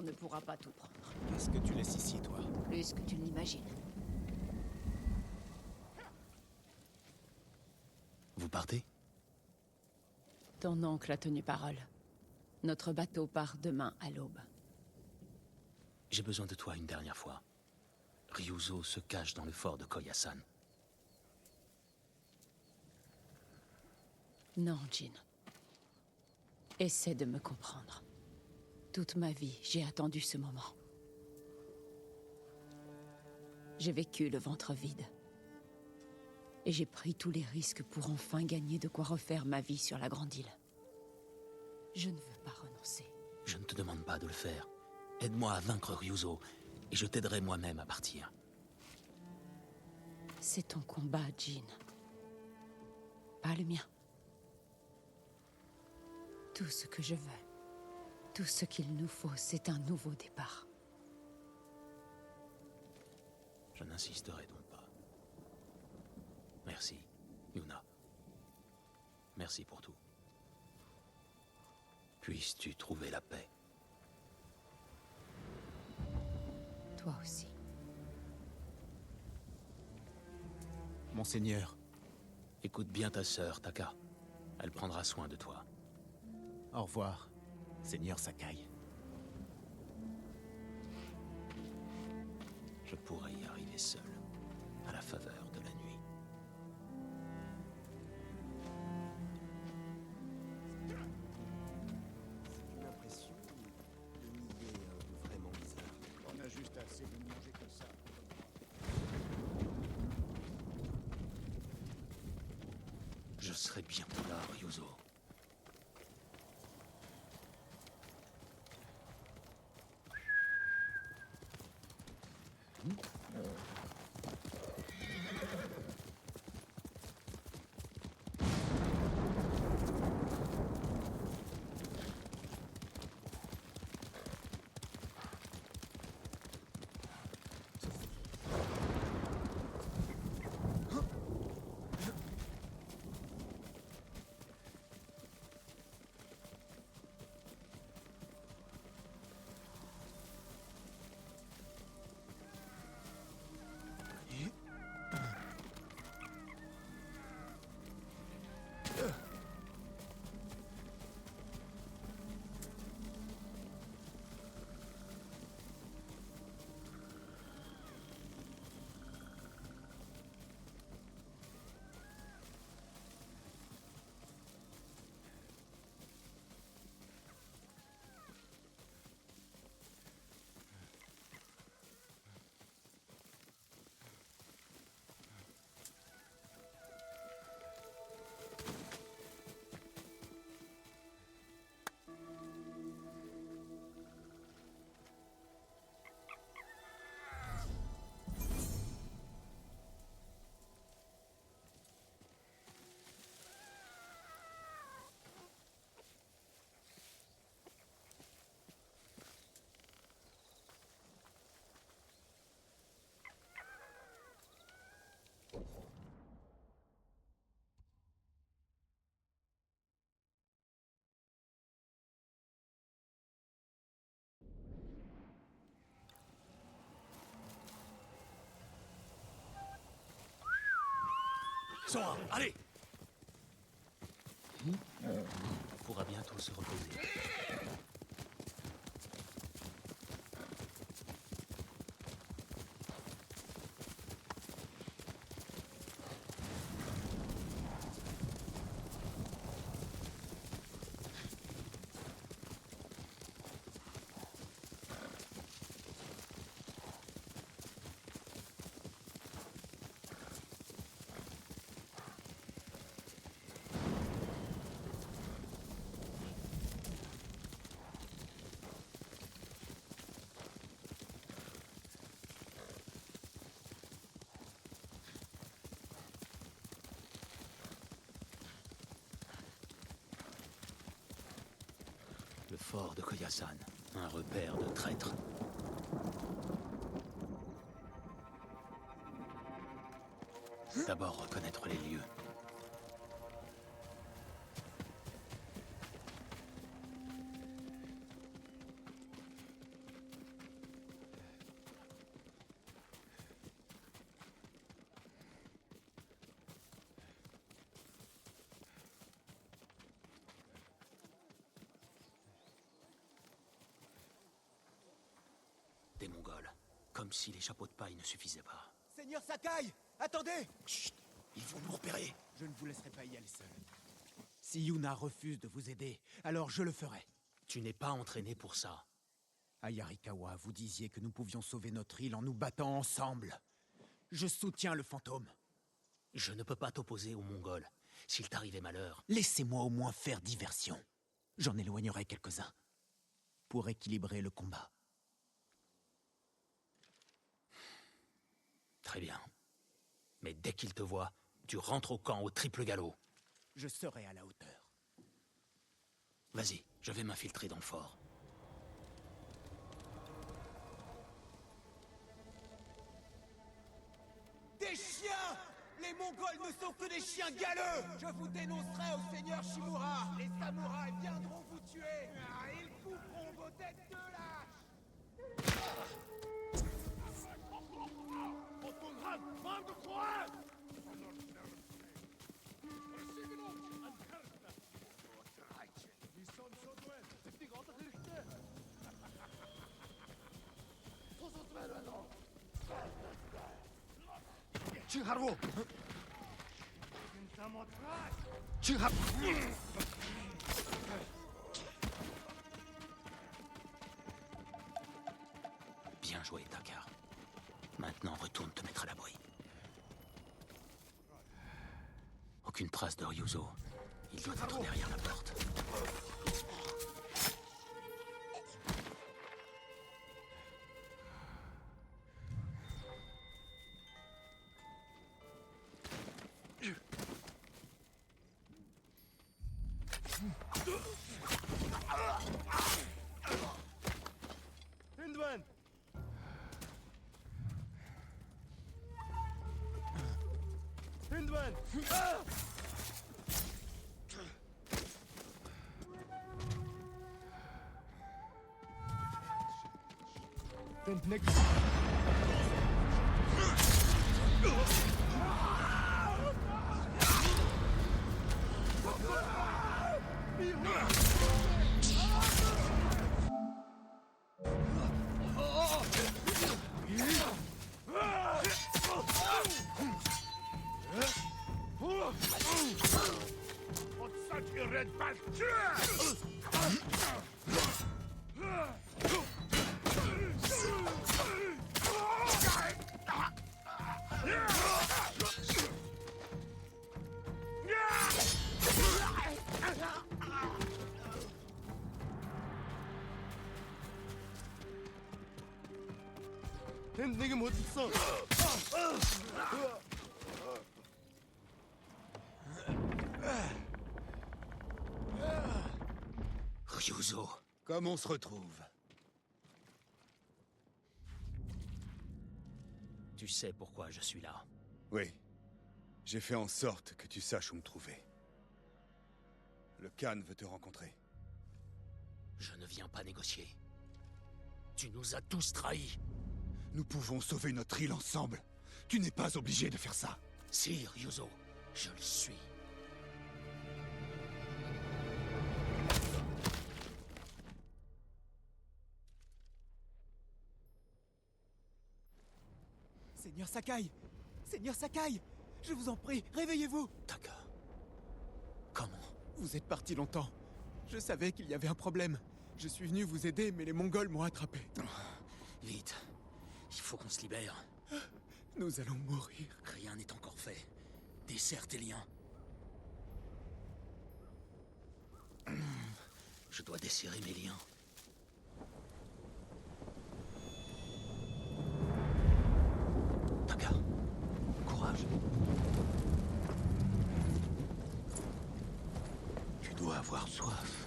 ne pourra pas tout prendre. Qu'est-ce que tu laisses ici, toi? Plus que tu ne l'imagines. Vous partez? Ton oncle a tenu parole. Notre bateau part demain à l'aube. J'ai besoin de toi une dernière fois. Ryuzo se cache dans le fort de Koyasan. Non, Jin. Essaie de me comprendre. Toute ma vie, j'ai attendu ce moment. J'ai vécu le ventre vide. Et j'ai pris tous les risques pour enfin gagner de quoi refaire ma vie sur la grande île. Je ne veux pas renoncer. Je ne te demande pas de le faire. Aide-moi à vaincre Ryuzo, et je t'aiderai moi-même à partir. C'est ton combat, Jin. Pas le mien. Tout ce que je veux, tout ce qu'il nous faut, c'est un nouveau départ. Je n'insisterai donc pas. Merci, Yuna. Merci pour tout. Puisses-tu trouver la paix. Toi aussi. Monseigneur. Écoute bien ta sœur, Taka. Elle prendra soin de toi. Au revoir, Seigneur Sakai. Je pourrais y arriver seul, à la faveur de la nuit. J'ai l'impression d'une idée vraiment bizarre. On a juste assez de manger que ça. Je serai bientôt là, Ryuzo. Sora, allez! On pourra bientôt se reposer. Le fort de Koyasan, un repère de traîtres. D'abord reconnaître les lieux. Comme si les chapeaux de paille ne suffisaient pas. Seigneur Sakai, attendez! Chut! Ils vont nous repérer. Je ne vous laisserai pas y aller seul. Si Yuna refuse de vous aider, alors je le ferai. Tu n'es pas entraîné pour ça. À Yarikawa, vous disiez que nous pouvions sauver notre île en nous battant ensemble. Je soutiens le fantôme. Je ne peux pas t'opposer aux Mongols. S'il t'arrivait malheur... Laissez-moi au moins faire diversion. J'en éloignerai quelques-uns. Pour équilibrer le combat. Très bien. Mais dès qu'ils te voient, tu rentres au camp au triple galop. Je serai à la hauteur. Vas-y, je vais m'infiltrer dans le fort. Des chiens! Les Mongols ne sont que des chiens galeux! Je vous dénoncerai au seigneur Shimura! Les samouraïs viendront vous tuer! Ils couperont vos têtes de lâches! Bien joué, Taka. Maintenant, retourne te mettre à l'abri. Aucune trace de Ryuzo. Il doit être derrière la porte. Hindman! Hindman! What's such a red bastard? 걘 내게 못했어. Ryuzo! Comme on se retrouve? Tu sais pourquoi je suis là. Oui. J'ai fait en sorte que tu saches où me trouver. Le Khan veut te rencontrer. Je ne viens pas négocier. Tu nous as tous trahis. Nous pouvons sauver notre île ensemble. Tu n'es pas obligé de faire ça. Si, Ryuzo, je le suis. Seigneur Sakai! Seigneur Sakai! Je vous en prie, réveillez-vous! Taka. Comment? Vous êtes parti longtemps. Je savais qu'il y avait un problème. Je suis venu vous aider, mais les Mongols m'ont attrapé. Vite. Il faut qu'on se libère. Nous allons mourir. Rien n'est encore fait. Desserre tes liens. Je dois desserrer mes liens. Taka, courage. Tu dois avoir soif.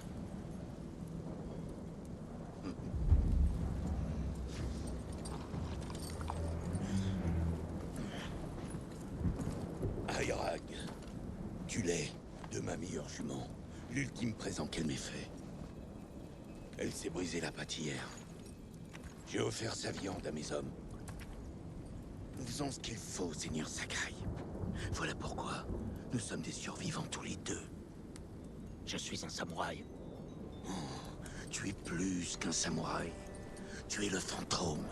Ayrag, tu l'es de ma meilleure jument, l'ultime présent qu'elle m'ait fait. Elle s'est brisée la patte hier. J'ai offert sa viande à mes hommes. Nous faisons ce qu'il faut, Seigneur Sakai. Voilà pourquoi nous sommes des survivants tous les deux. Je suis un samouraï. Tu es plus qu'un samouraï. Tu es le fantôme.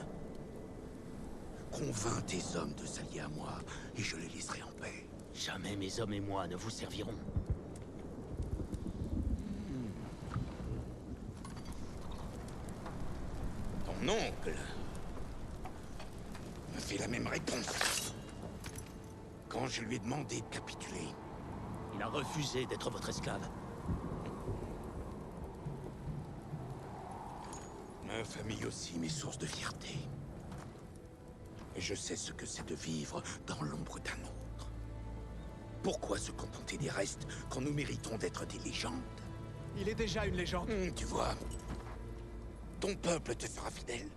Convainc tes hommes de s'allier à moi, et je les laisserai en paix. Jamais mes hommes et moi ne vous serviront. Ton oncle me fait la même réponse. Quand je lui ai demandé de capituler, Il a refusé d'être votre esclave. ma famille aussi m'est source de fierté. Et je sais ce que c'est de vivre dans l'ombre d'un autre. Pourquoi se contenter des restes quand nous méritons d'être des légendes? Il est déjà une légende. Tu vois, ton peuple te sera fidèle.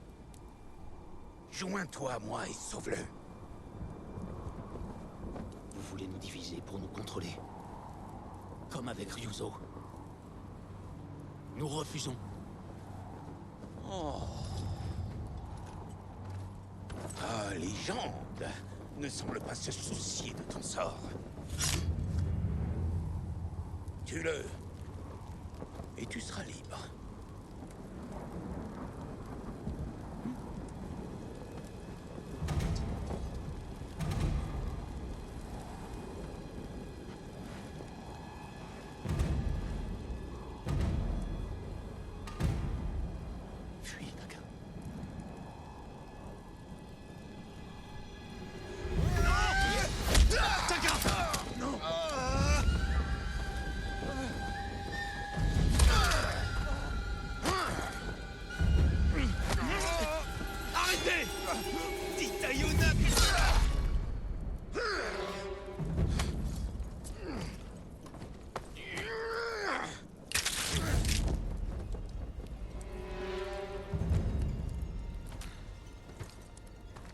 Joins-toi à moi et sauve-le. Vous voulez nous diviser pour nous contrôler. Comme avec Ryuzo. Nous refusons. Ta légende ne semble pas se soucier de ton sort. Tue-le. Et tu seras libre. Fuis, Taka. Arrêtez! Titayona!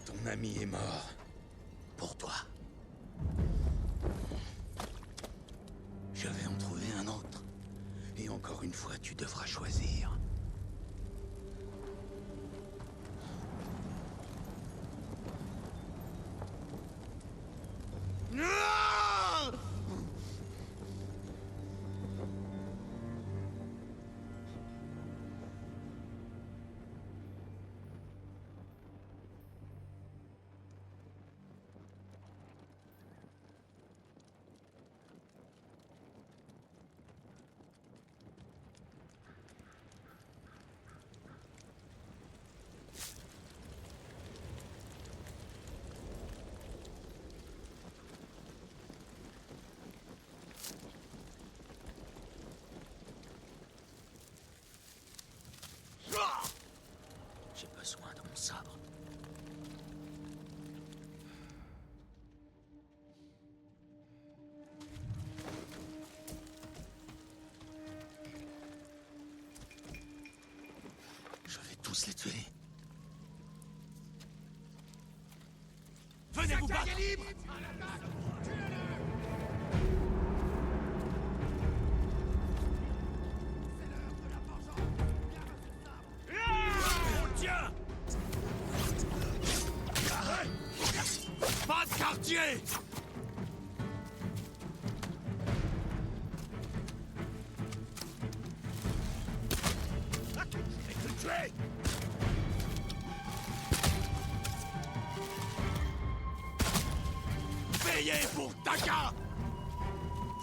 Ton ami est mort. Pour toi. Je vais en trouver un autre. Et encore une fois, tu devras choisir. J'ai besoin de mon sabre. Je vais tous les tuer. Venez vous battre! Libre! On tient! Pas de quartier! Je vais te tuer! Payez pour Taka!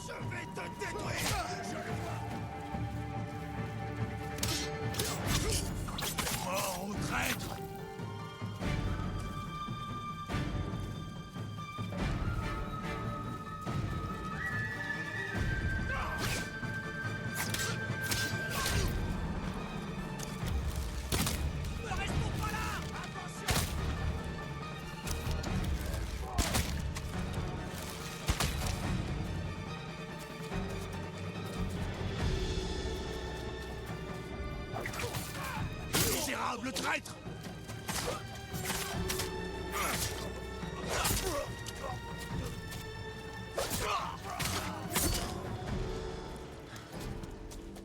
Je vais te détruire! Je le vois! Mort au traître! Ne restons pas là! Attention! Misérable traître!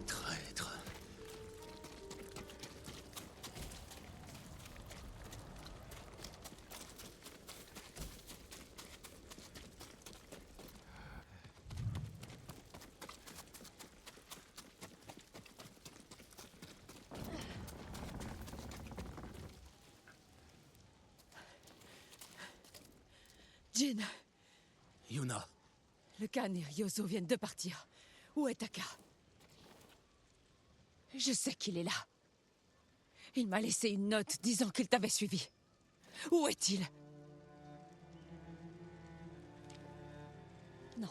Traître. Jin, Yuna, le Khan et Ryozo viennent de partir. Où est Taka? Je sais qu'il est là. Il m'a laissé une note disant qu'il t'avait suivi. Où est-il? Non.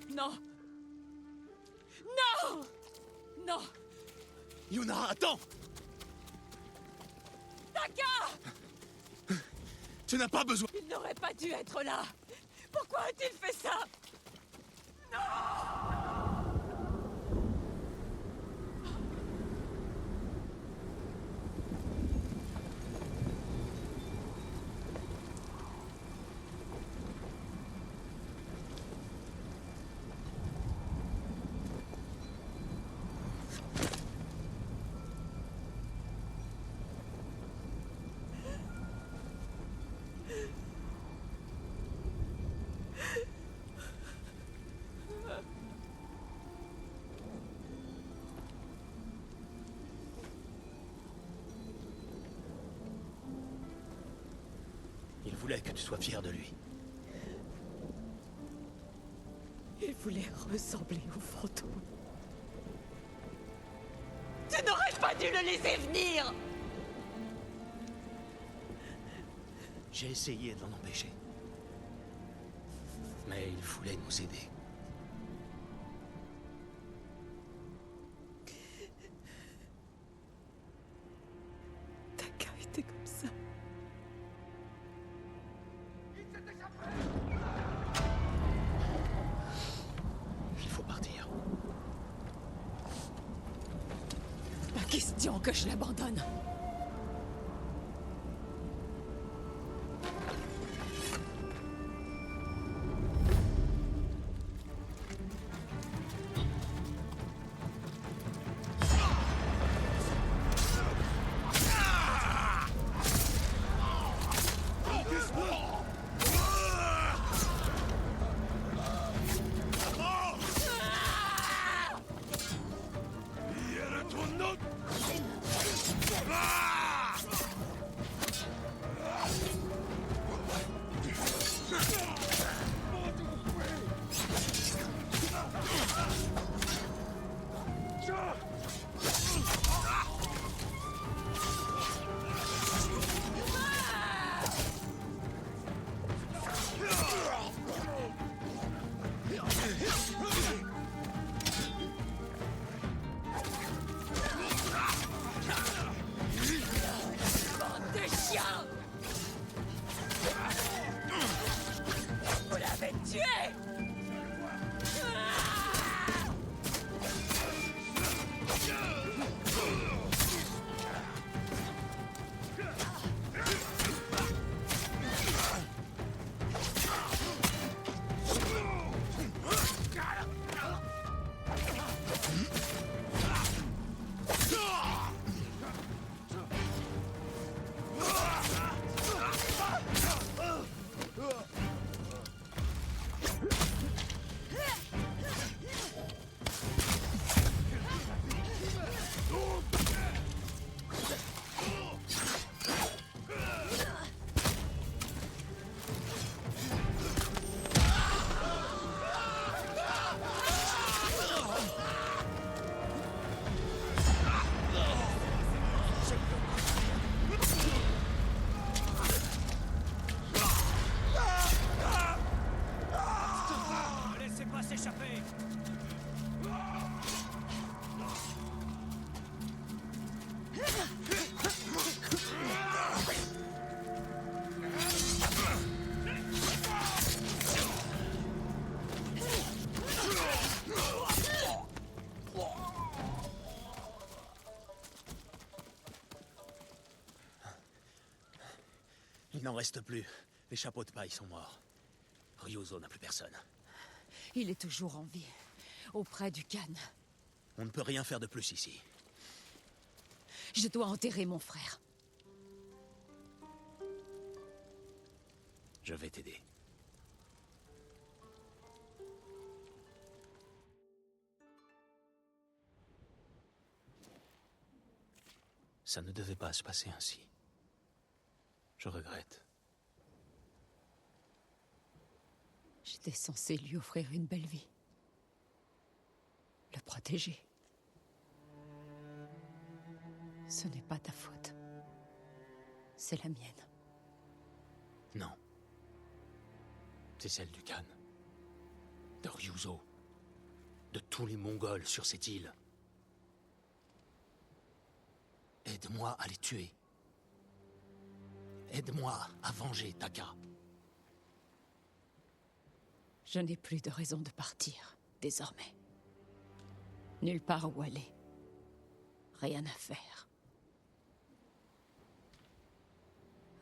Non! Non! Non! Yuna, attends! Taka! Tu n'as pas besoin... Il n'aurait pas dû être là! Pourquoi a-t-il fait ça? Il voulait que tu sois fier de lui. Il voulait ressembler au fantôme. Tu n'aurais pas dû le laisser venir! J'ai essayé de l'en empêcher. Mais il voulait nous aider. Taka était comme ça. Il faut partir. Pas question que je l'abandonne. Bande de chiens! Vous l'avez tué! Laissez pas s'échapper! Il n'en reste plus. Les chapeaux de paille sont morts. Ryozo n'a plus personne. Il est toujours en vie, auprès du Khan. On ne peut rien faire de plus ici. Je dois enterrer mon frère. Je vais t'aider. Ça ne devait pas se passer ainsi. Je regrette. J'étais censée lui offrir une belle vie. Le protéger. Ce n'est pas ta faute. C'est la mienne. Non. C'est celle du Khan. De Ryuzo. De tous les Mongols sur cette île. Aide-moi à les tuer. Aide-moi à venger Taka. Je n'ai plus de raison de partir, désormais. Nulle part où aller. Rien à faire.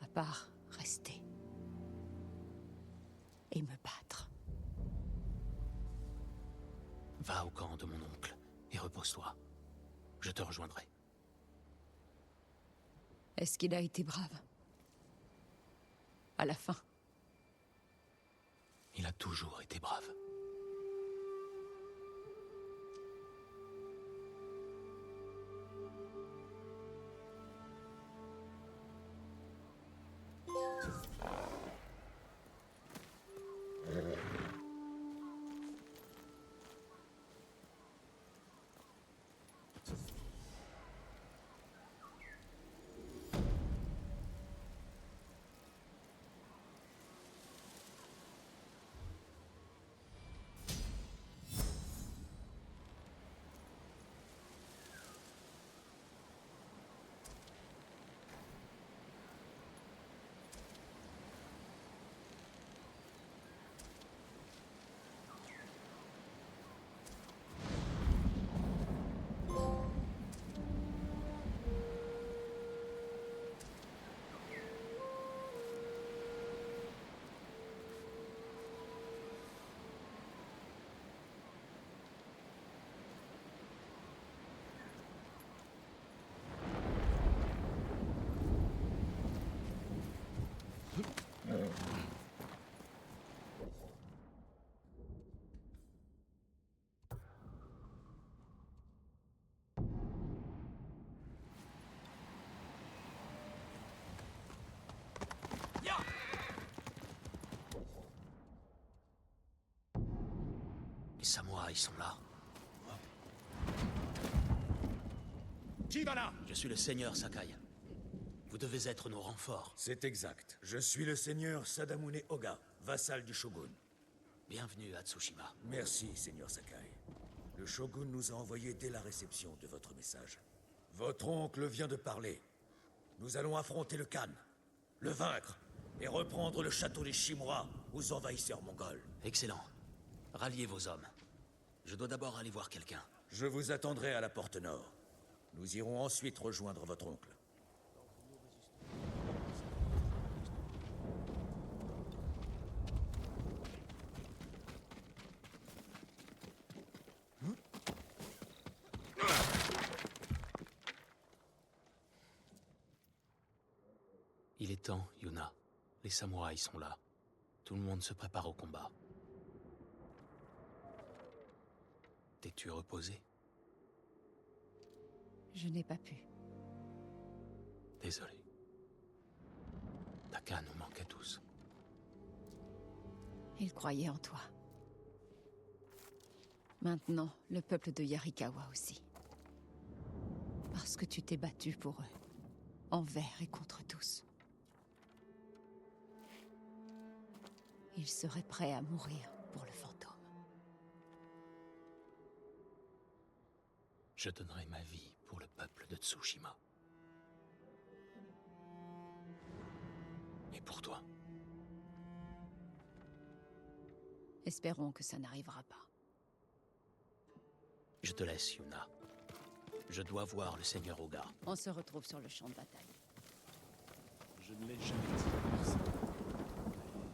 À part rester. Et me battre. Va au camp de mon oncle et repose-toi. Je te rejoindrai. Est-ce qu'il a été brave? À la fin. Il a toujours été brave. Les samouraïs sont là. Qui va là? Je suis le seigneur Sakai. Vous devez être nos renforts. C'est exact. Je suis le seigneur Sadamune Oga, vassal du shogun. Bienvenue à Tsushima. Merci, seigneur Sakai. Le shogun nous a envoyés dès la réception de votre message. Votre oncle vient de parler. Nous allons affronter le Khan, le vaincre, et reprendre le château des Shimura aux envahisseurs mongols. Excellent. Ralliez vos hommes. Je dois d'abord aller voir quelqu'un. Je vous attendrai à la porte nord. Nous irons ensuite rejoindre votre oncle. Il est temps, Yuna. Les samouraïs sont là. Tout le monde se prépare au combat. T'es-tu reposé? Je n'ai pas pu. Désolé. Taka nous manque à tous. Ils croyaient en toi. Maintenant, le peuple de Yarikawa aussi. Parce que tu t'es battu pour eux. Envers et contre tous. Ils seraient prêts à mourir pour le fantôme. Je donnerai ma vie pour le peuple de Tsushima. Et pour toi. Espérons que ça n'arrivera pas. Je te laisse, Yuna. Je dois voir le seigneur Oga. On se retrouve sur le champ de bataille. Je ne l'ai jamais dit à personne.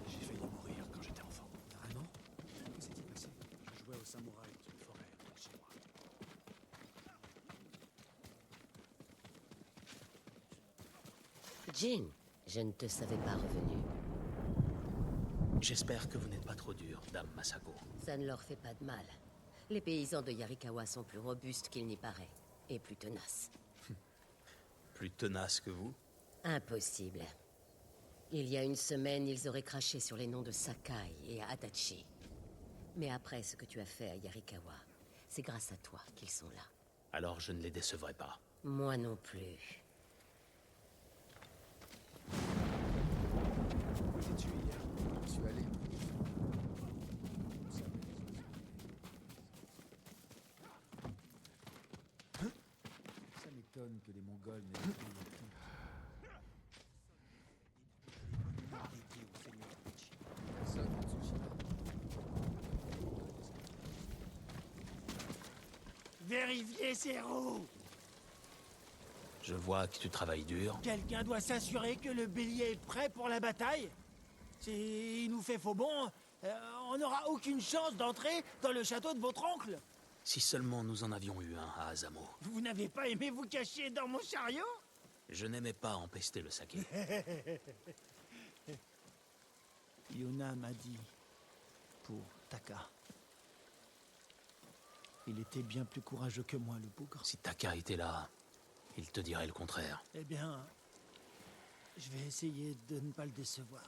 J'ai failli mourir quand j'étais enfant. Vraiment? Que s'est-il passé? Je jouais au samouraï dans une forêt près de chez moi. Jin, je ne te savais pas revenu. J'espère que vous n'êtes pas trop dur, dame Masako. Ça ne leur fait pas de mal. Les paysans de Yarikawa sont plus robustes qu'il n'y paraît. Et plus tenaces. Plus tenace que vous? Impossible. Il y a une semaine, ils auraient craché sur les noms de Sakai et Adachi. Mais après ce que tu as fait à Yarikawa, c'est grâce à toi qu'ils sont là. Alors je ne les décevrai pas. Moi non plus. Où étais-tu hier? Je suis allé. Ça m'étonne que les Mongols n'aient pas eu le temps. Personne ne Tsushima. Vérifiez ces roues! Je vois que tu travailles dur. Quelqu'un doit s'assurer que le bélier est prêt pour la bataille. S'il nous fait faux bon, on n'aura aucune chance d'entrer dans le château de votre oncle. Si seulement nous en avions eu un à Azamo. Vous n'avez pas aimé vous cacher dans mon chariot? Je n'aimais pas empester le saké. Yuna m'a dit pour Taka. Il était bien plus courageux que moi, le bougre. Si Taka était là, il te dirait le contraire. Eh bien, je vais essayer de ne pas le décevoir.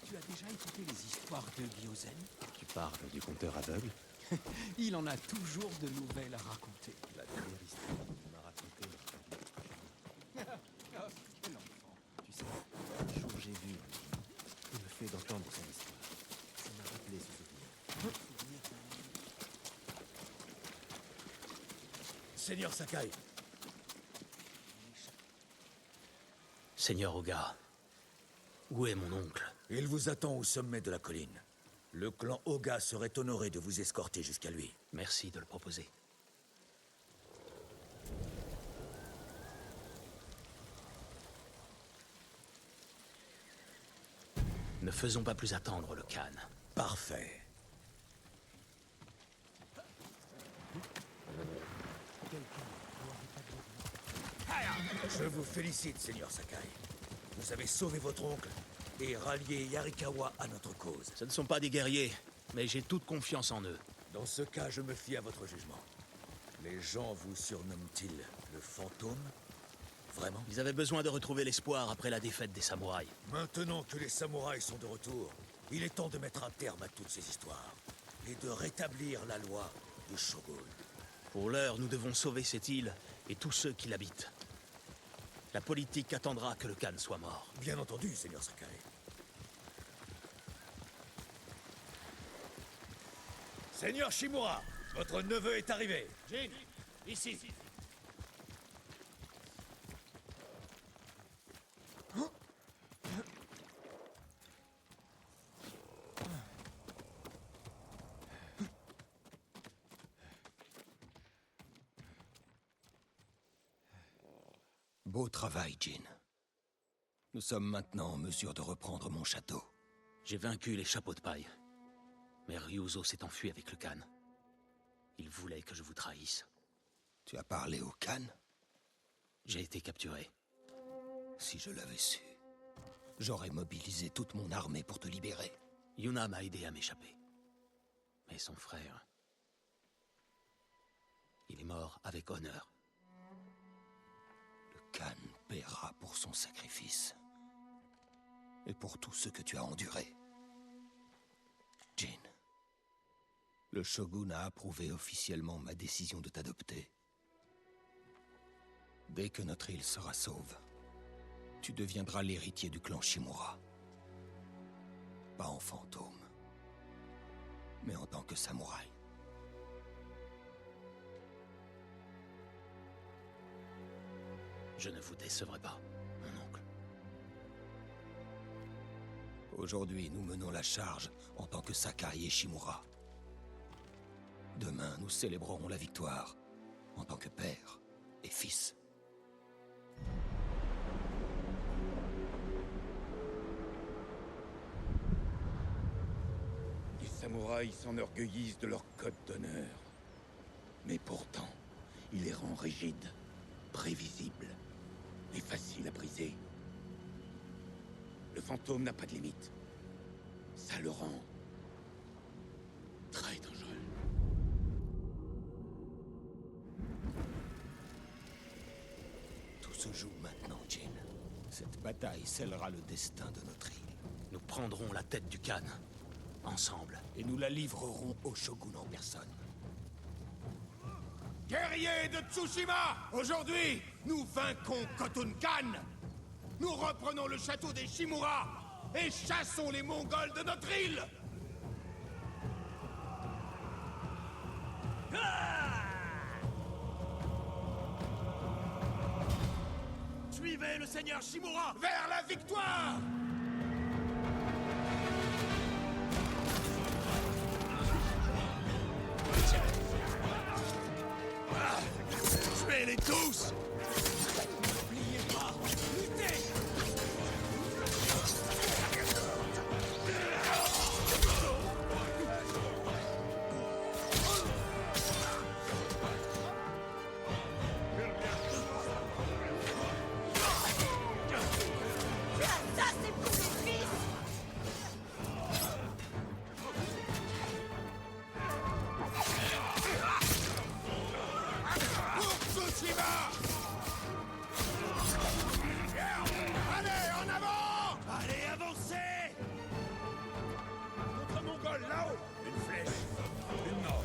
Tu as déjà écouté les histoires de Gyozen? Tu parles du conteur aveugle? Il en a toujours de nouvelles à raconter. La dernière histoire qu'il m'a racontée. Oh, quel enfant. Tu sais, un jour j'ai vu, il me fait d'entendre son histoire. Ça m'a rappelé ce souvenir. Seigneur Sakai, Seigneur Oga, où est mon oncle? il vous attend au sommet de la colline. Le clan Oga serait honoré de vous escorter jusqu'à lui. Merci de le proposer. Ne faisons pas plus attendre le Khan. Parfait. Je vous félicite, Seigneur Sakai. Vous avez sauvé votre oncle et rallié Yarikawa à notre cause. Ce ne sont pas des guerriers, mais j'ai toute confiance en eux. Dans ce cas, je me fie à votre jugement. Les gens vous surnomment-ils le fantôme? Vraiment? Ils avaient besoin de retrouver l'espoir après la défaite des samouraïs. Maintenant que les samouraïs sont de retour, il est temps de mettre un terme à toutes ces histoires et de rétablir la loi du shogun. Pour l'heure, nous devons sauver cette île et tous ceux qui l'habitent. La politique attendra que le Khan soit mort. Bien entendu, Seigneur Sakai. Seigneur Shimura, votre neveu est arrivé. Jin, ici. Beau travail, Jin. Nous sommes maintenant en mesure de reprendre mon château. J'ai vaincu les chapeaux de paille. Mais Ryuzo s'est enfui avec le Khan. Il voulait que je vous trahisse. Tu as parlé au Khan? J'ai été capturé. Si je l'avais su, j'aurais mobilisé toute mon armée pour te libérer. Yuna m'a aidé à m'échapper. Mais son frère... il est mort avec honneur. Le Khan paiera pour son sacrifice. Et pour tout ce que tu as enduré. Jin, le shogun a approuvé officiellement ma décision de t'adopter. Dès que notre île sera sauve, tu deviendras l'héritier du clan Shimura. Pas en fantôme, mais en tant que samouraï. Je ne vous décevrai pas, mon oncle. Aujourd'hui, nous menons la charge en tant que Sakai et Shimura. Demain, nous célébrerons la victoire en tant que père et fils. Les samouraïs s'enorgueillissent de leur code d'honneur. Mais pourtant, il les rend rigides, prévisibles et faciles à briser. Le fantôme n'a pas de limite. Ça le rend très dangereux. Tout se joue maintenant, Jin. Cette bataille scellera le destin de notre île. Nous prendrons la tête du Khan, ensemble. Et nous la livrerons au Shogun en personne. Guerriers de Tsushima, aujourd'hui, nous vaincons Khotun Khan. Nous reprenons le château des Shimura et chassons les Mongols de notre île. Suivez le seigneur Shimura vers la victoire. Tuez-les tous! N'oubliez pas, luttez! Ça, c'est pour mes fils! Pour Tsushima! Allez, en avant! Allez, avancez! Notre Mongol, là-haut! Une flèche, une mort.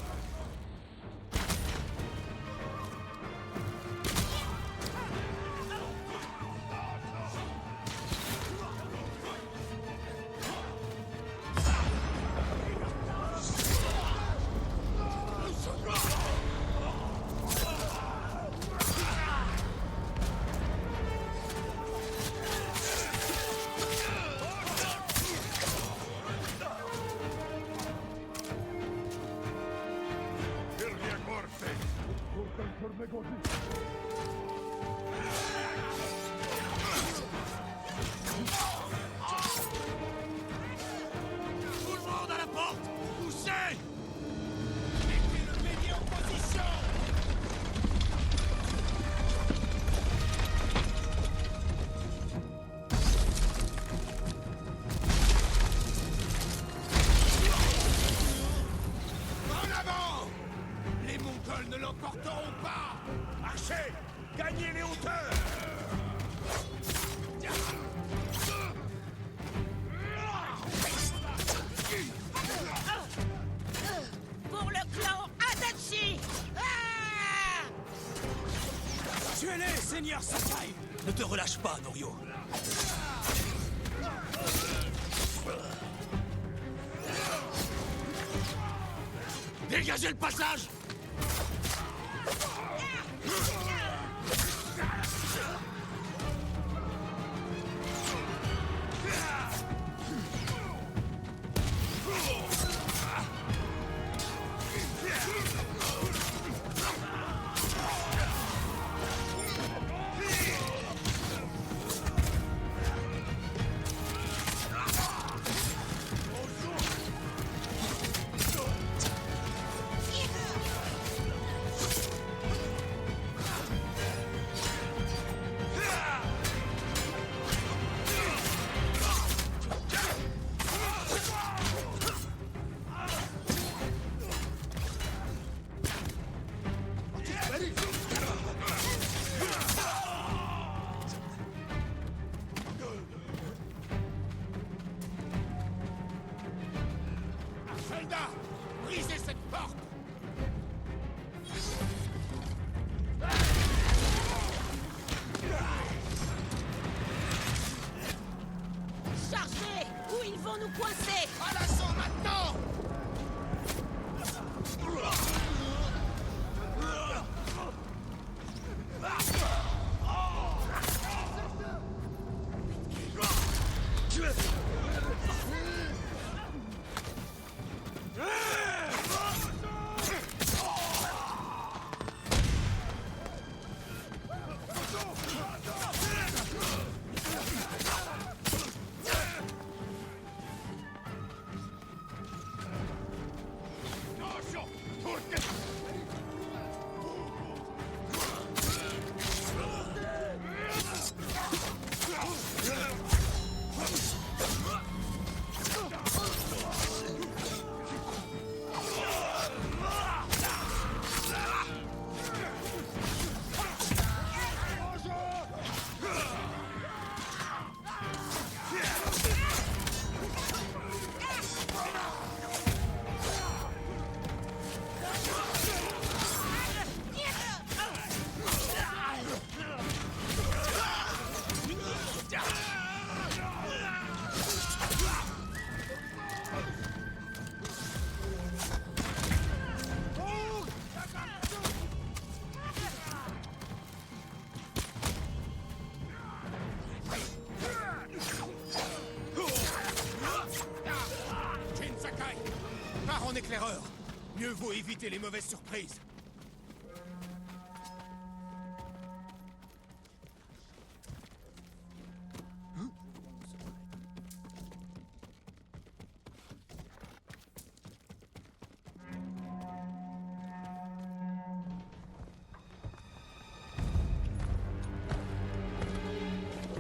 Tout le monde à la porte! Poussez! Mettez le bélier en position! En avant! Les Mongols ne l'emporteront pas! Archer! Gagnez les hauteurs! Pour le clan Adachi! Ah! Tuez-les, seigneur Sakai! Ne te relâche pas, Norio. Dégagez le passage! Soldats, brisez cette porte! Chargez! Ou ils vont nous coincer! À l'assaut maintenant! en éclaireur. Mieux vaut éviter les mauvaises surprises.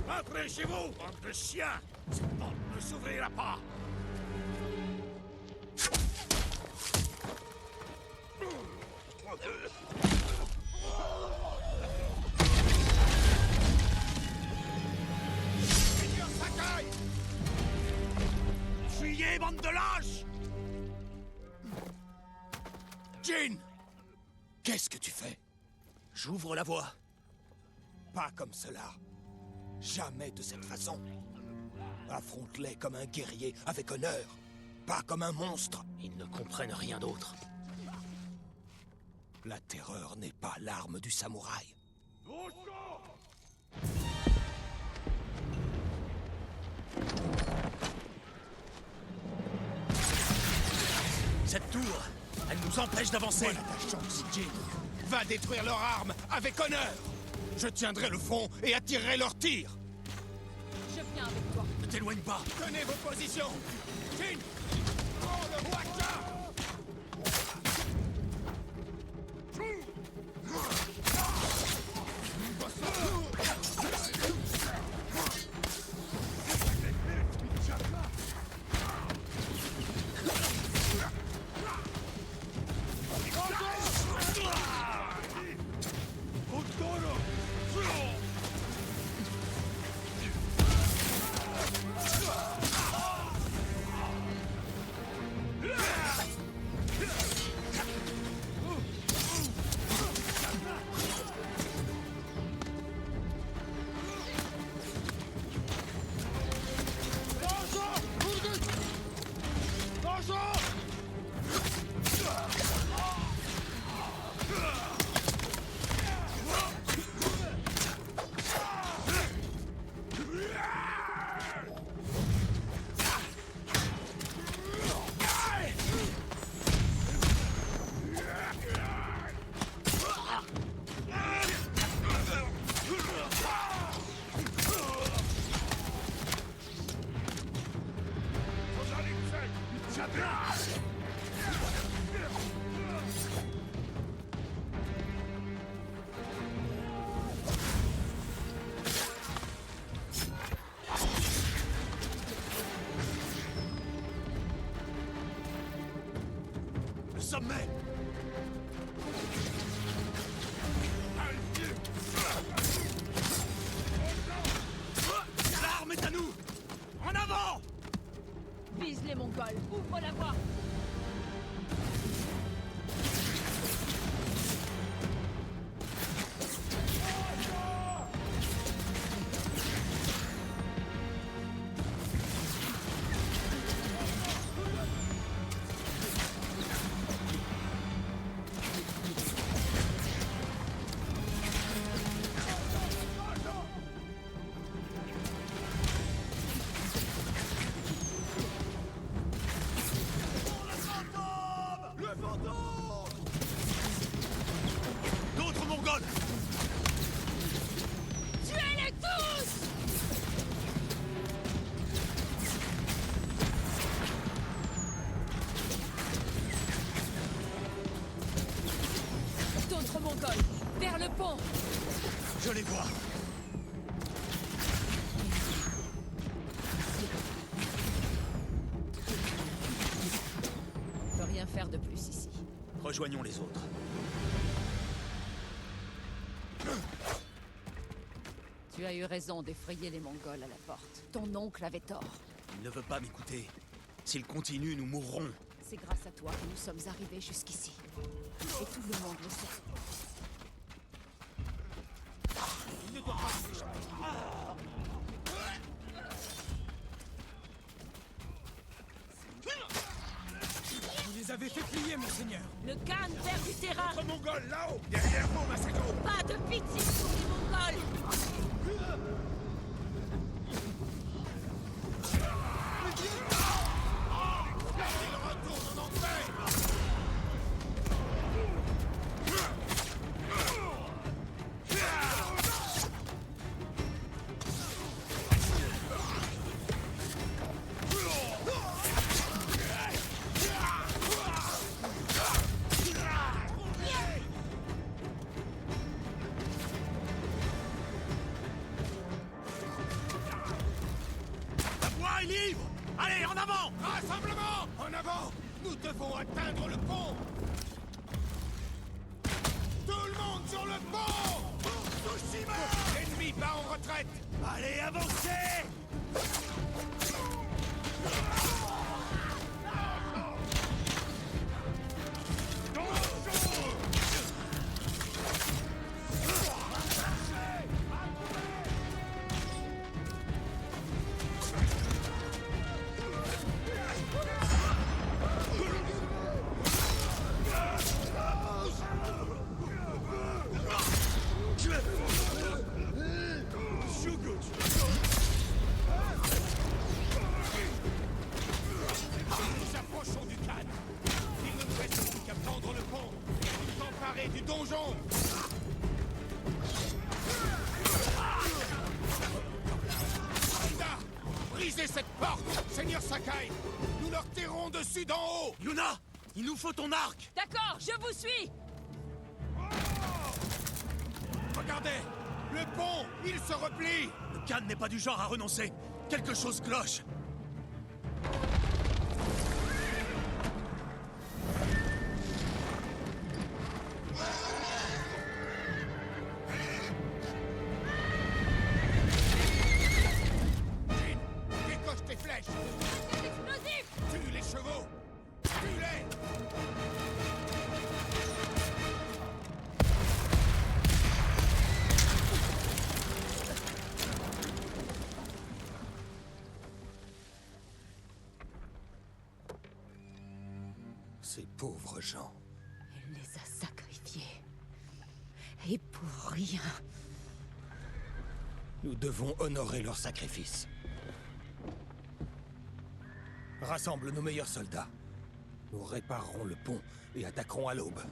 Entrez chez vous, bande de chiens! Cette porte ne s'ouvrira pas! Seigneur Sakai! Fuyez, bande de lâches! Jin! Qu'est-ce que tu fais? J'ouvre la voie. Pas comme cela. Jamais de cette façon. Affronte-les comme un guerrier avec honneur. Pas comme un monstre. Ils ne comprennent rien d'autre. La terreur n'est pas l'arme du samouraï. Cette tour, elle nous empêche d'avancer. Voilà ta chance, Jin. Va détruire leurs armes avec honneur. Je tiendrai le front et attirerai leurs tirs. Je viens avec toi. Ne t'éloigne pas. Tenez vos positions. Jin, prends le Waka. Le sommet. L'arme est à nous. En avant! Vise les Mongols. Ouvre la voie. D'autres Mongols! Tuez-les tous! D'autres Mongols! Vers le pont! Je les vois. On peut rien faire de plus ici. Rejoignons les autres. Tu as eu raison d'effrayer les Mongols à la porte. Ton oncle avait tort. Il ne veut pas m'écouter. S'il continue, nous mourrons. C'est grâce à toi que nous sommes arrivés jusqu'ici. Et tout le monde le sait. Vous les avez fait plier, monseigneur. Le Khan perd du terrain. Votre Mongol, là-haut, derrière vous, Masako. Pas de pitié pour les Mongols. Il retourne en enfer. avant! Rassemblement! En avant! Nous devons atteindre le pont! Tout le monde sur le pont! Pour Tsushima! L'ennemi bat en retraite! Allez, avancez! Nous approchons du Khan. Il ne nous reste plus qu'à prendre le pont et à nous emparer du donjon. Honda, brisez cette porte, Seigneur Sakai. Nous leur tirerons dessus d'en haut. Yuna, il nous faut ton arc. D'accord, je vous suis! Regardez, le pont, il se replie. Le Khan n'est pas du genre à renoncer. Quelque chose cloche. Jin, décoche tes flèches. C'est explosif! Tue les chevaux. Tue-les. Ces pauvres gens. Elle les a sacrifiés. Et pour rien. Nous devons honorer leur sacrifice. Rassemble nos meilleurs soldats. Nous réparerons le pont et attaquerons à l'aube.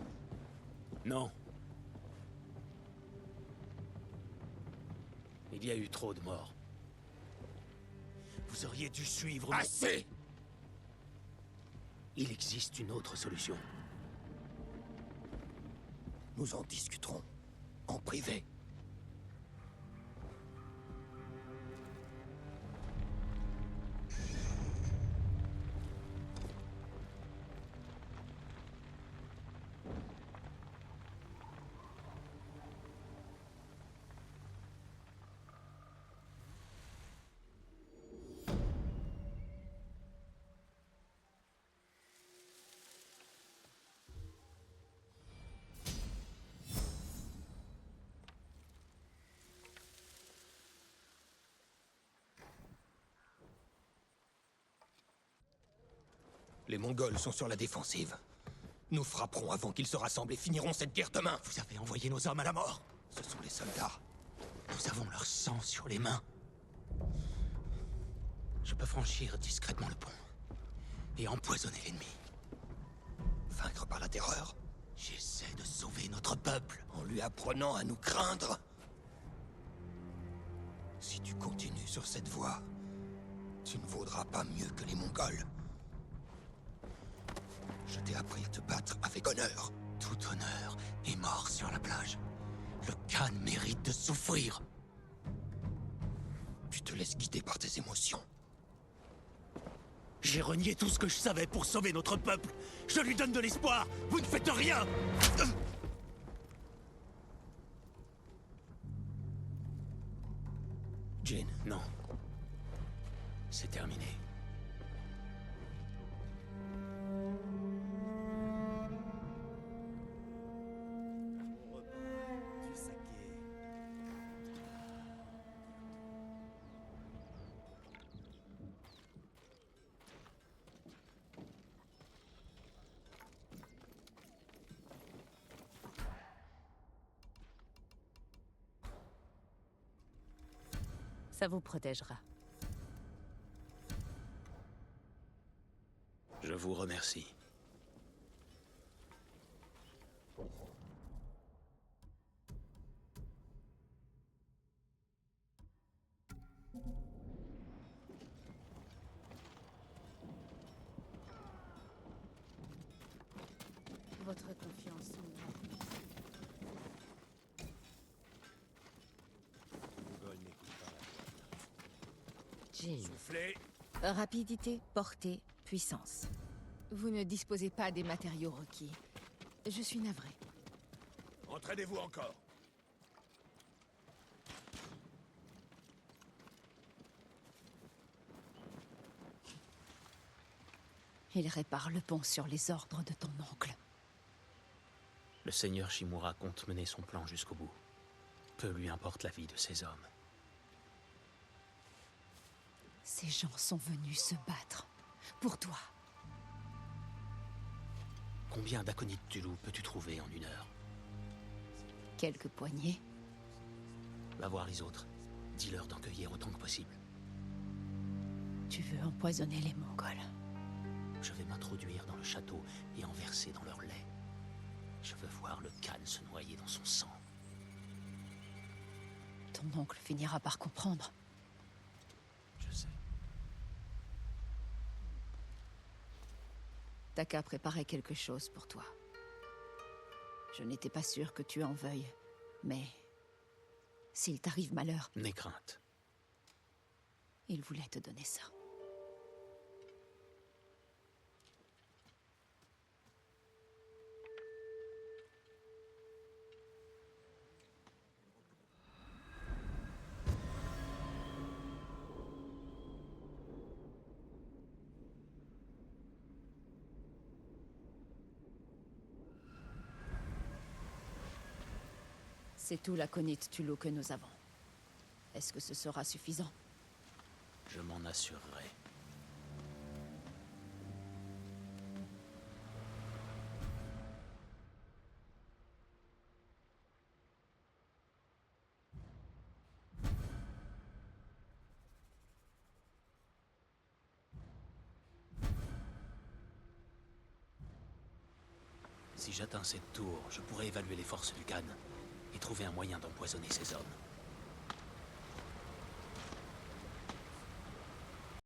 Non. Il y a eu trop de morts. Vous auriez dû suivre... Assez! Il existe une autre solution. Nous en discuterons. En privé. Les Mongols sont sur la défensive. Nous frapperons avant qu'ils se rassemblent et finirons cette guerre demain. Vous avez envoyé nos hommes à la mort. Ce sont les soldats. Nous avons leur sang sur les mains. Je peux franchir discrètement le pont et empoisonner l'ennemi. Vaincre par la terreur. J'essaie de sauver notre peuple. En lui apprenant à nous craindre. Si tu continues sur cette voie, tu ne vaudras pas mieux que les Mongols. Je t'ai appris à te battre avec honneur. Tout honneur est mort sur la plage. Le Khan mérite de souffrir. Tu te laisses guider par tes émotions. J'ai renié tout ce que je savais pour sauver notre peuple. Je lui donne de l'espoir. Vous ne faites rien. Jin. Non. C'est terminé. Du saké. Ça vous protégera. Je vous remercie. Votre confiance Mongol n'écoute pas la Jin, Soufflez. Rapidité, portée, puissance. Vous ne disposez pas des matériaux requis. Je suis navrée. Entraînez-vous encore. Il répare le pont sur les ordres de ton oncle. Le seigneur Shimura compte mener son plan jusqu'au bout. Peu lui importe la vie de ses hommes. Ces gens sont venus se battre. Pour toi. Combien d'aconites Tulu peux-tu trouver en 1 heure? Quelques poignées. Va voir les autres. Dis-leur d'en cueillir autant que possible. Tu veux empoisonner les Mongols. Je vais m'introduire dans le château et en verser dans leur lait. Je veux voir le Khan se noyer dans son sang. Ton oncle finira par comprendre. Je sais. Taka préparait quelque chose pour toi. Je n'étais pas sûr que tu en veuilles, mais s'il t'arrive malheur, N'aie crainte. il voulait te donner ça. C'est tout l'aconite Tulu que nous avons. Est-ce que ce sera suffisant? Je m'en assurerai. Si j'atteins cette tour, je pourrai évaluer les forces du Khan et trouver un moyen d'empoisonner ces hommes.